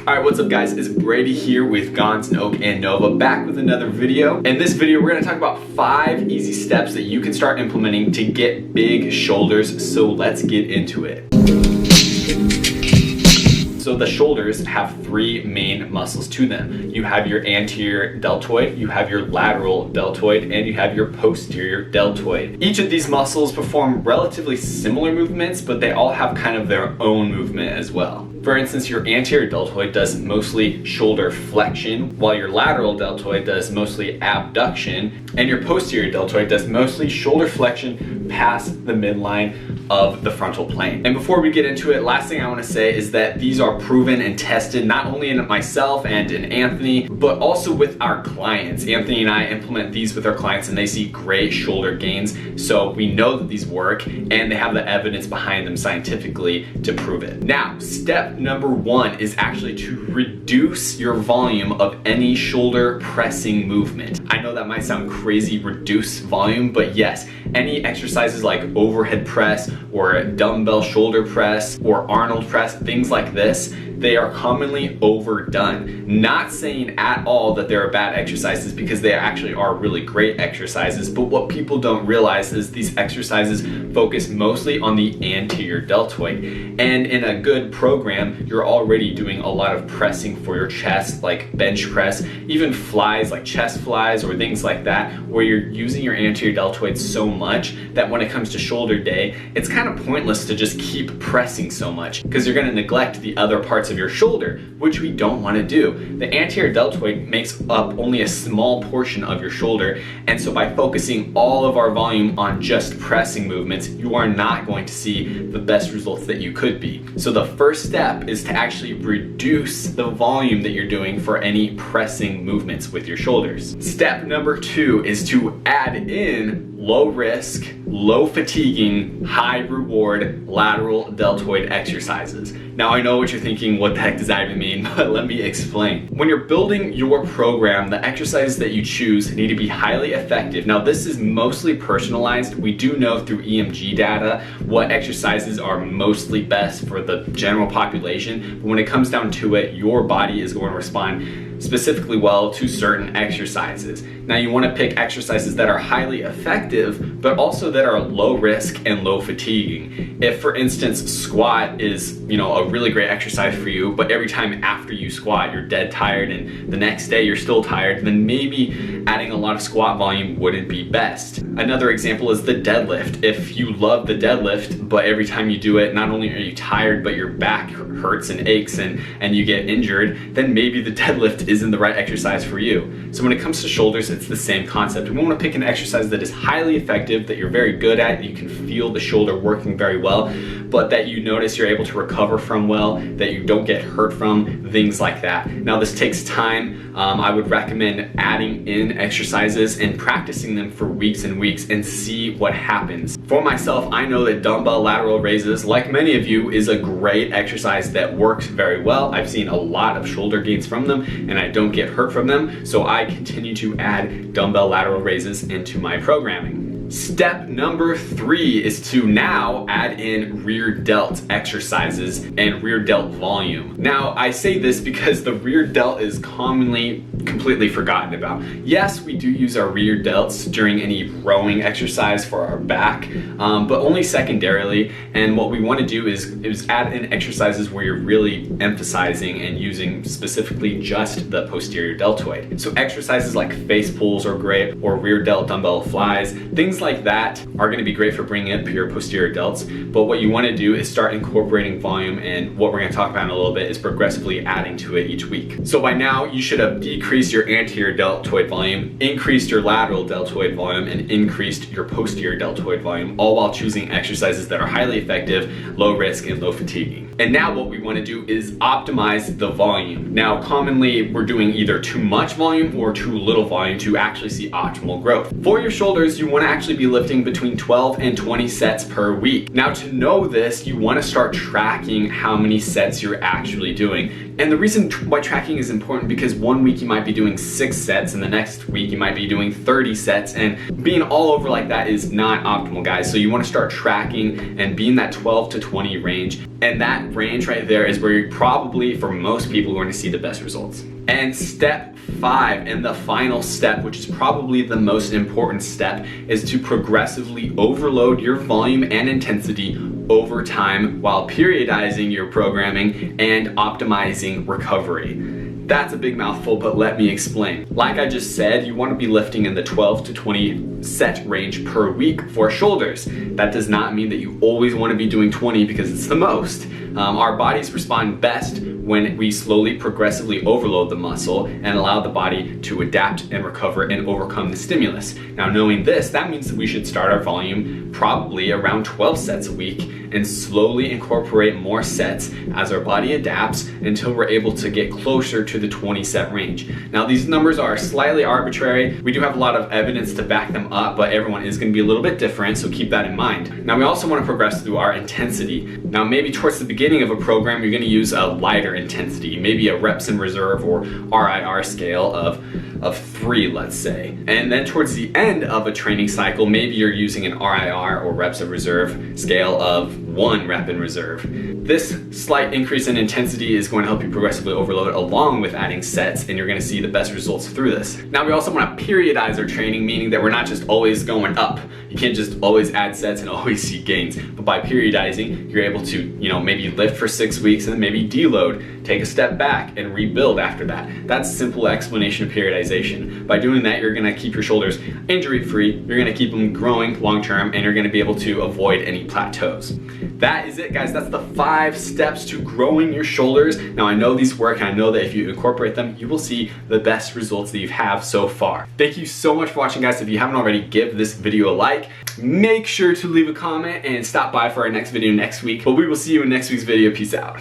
Alright, what's up guys? It's Brady here with Gonzandoak and Nova, back with another video. In this video, we're going to talk about 5 easy steps that you can start implementing to get big shoulders, so let's get into it. So the shoulders have 3 main muscles to them. You have your anterior deltoid, you have your lateral deltoid, and you have your posterior deltoid. Each of these muscles perform relatively similar movements, but they all have kind of their own movement as well. For instance, your anterior deltoid does mostly shoulder flexion, while your lateral deltoid does mostly abduction, and your posterior deltoid does mostly shoulder flexion past the midline of the frontal plane. And before we get into it, last thing I want to say is that these are proven and tested not only in myself and in Anthony, but also with our clients. Anthony and I implement these with our clients and they see great shoulder gains. So we know that these work and they have the evidence behind them scientifically to prove it. Now, step number 1 is actually to reduce your volume of any shoulder pressing movement. I know that might sound crazy, reduce volume, but yes, any exercises like overhead press or dumbbell shoulder press or Arnold press, things like this, they are commonly overdone. Not saying at all that they're bad exercises, because they actually are really great exercises, but what people don't realize is these exercises focus mostly on the anterior deltoid. And in a good program, you're already doing a lot of pressing for your chest, like bench press, even flies like chest flies or things like that, where you're using your anterior deltoid so much that when it comes to shoulder day, it's kind of pointless to just keep pressing so much, because you're going to neglect the other parts of your shoulder, which we don't want to do. The anterior deltoid makes up only a small portion of your shoulder, and so by focusing all of our volume on just pressing movements, you are not going to see the best results that you could be. So the first step is to actually reduce the volume that you're doing for any pressing movements with your shoulders. Step number 2 is to add in low risk, low fatiguing, high reward lateral deltoid exercises. Now I know what you're thinking, what the heck does that even mean? But let me explain. When you're building your program, the exercises that you choose need to be highly effective. Now this is mostly personalized. We do know through EMG data what exercises are mostly best for the general population, but when it comes down to it, your body is going to respond specifically well to certain exercises. Now you want to pick exercises that are highly effective, but also that are low risk and low fatiguing. If for instance, squat is, a really great exercise for you, but every time after you squat, you're dead tired and the next day you're still tired, then maybe adding a lot of squat volume wouldn't be best. Another example is the deadlift. If you love the deadlift, but every time you do it, not only are you tired, but your back hurts and aches and you get injured, then maybe the deadlift isn't the right exercise for you. So when it comes to shoulders, it's the same concept. We want to pick an exercise that is highly effective, that you're very good at, you can feel the shoulder working very well, but that you notice you're able to recover from well, that you don't get hurt from, things like that. Now this takes time. I would recommend adding in exercises and practicing them for weeks and weeks and see what happens. For myself, I know that dumbbell lateral raises, like many of you, is a great exercise that works very well. I've seen a lot of shoulder gains from them and I don't get hurt from them, so I continue to add dumbbell lateral raises into my programming. Step number 3 is to now add in rear delt exercises and rear delt volume. Now I say this because the rear delt is commonly completely forgotten about. Yes, we do use our rear delts during any rowing exercise for our back, but only secondarily. And what we want to do is add in exercises where you're really emphasizing and using specifically just the posterior deltoid. So exercises like face pulls are great, or rear delt dumbbell flies, things like that are going to be great for bringing up your posterior delts. But what you want to do is start incorporating volume, and what we're going to talk about in a little bit is progressively adding to it each week. So by now you should have decreased your anterior deltoid volume, increased your lateral deltoid volume, and increased your posterior deltoid volume, all while choosing exercises that are highly effective, low risk, and low fatiguing. And now what we want to do is optimize the volume. Now commonly we're doing either too much volume or too little volume to actually see optimal growth. For your shoulders, you want to actually be lifting between 12 and 20 sets per week. Now to know this, you want to start tracking how many sets you're actually doing. And the reason why tracking is important, because one week you might be doing 6 sets and the next week you might be doing 30 sets, and being all over like that is not optimal, guys. So you want to start tracking and be in that 12 to 20 range, and that that range right there is where you're probably, for most people, going to see the best results. And step 5, and the final step, which is probably the most important step, is to progressively overload your volume and intensity over time while periodizing your programming and optimizing recovery. That's a big mouthful, but let me explain. Like I just said, you want to be lifting in the 12 to 20 set range per week for shoulders. That does not mean that you always want to be doing 20 because it's the most. Our bodies respond best when we slowly, progressively overload the muscle and allow the body to adapt and recover and overcome the stimulus. Now, knowing this, that means that we should start our volume probably around 12 sets a week and slowly incorporate more sets as our body adapts until we're able to get closer to the 20 set range. Now, these numbers are slightly arbitrary. We do have a lot of evidence to back them up, but everyone is going to be a little bit different, so keep that in mind. Now, we also want to progress through our intensity. Now, maybe towards the beginning of a program, you're going to use a lighter intensity, maybe a reps in reserve or RIR scale of 3, let's say. And then towards the end of a training cycle, maybe you're using an RIR or reps in reserve scale of 1 rep in reserve. This slight increase in intensity is going to help you progressively overload it along with adding sets, and you're going to see the best results through this. Now, we also want to periodize our training, meaning that we're not just always going up. You can't just always add sets and always see gains. But by periodizing, you're able to, maybe lift for 6 weeks and then maybe deload, take a step back and rebuild after that. That's a simple explanation of periodization. By doing that, you're going to keep your shoulders injury-free, you're going to keep them growing long-term, and you're going to be able to avoid any plateaus. That is it, guys. That's the 5 steps to growing your shoulders. Now, I know these work, and I know that if you incorporate them, you will see the best results that you have so far. Thank you so much for watching, guys. If you haven't already, give this video a like. Make sure to leave a comment and stop by for our next video next week. But we will see you in next week's video. Peace out.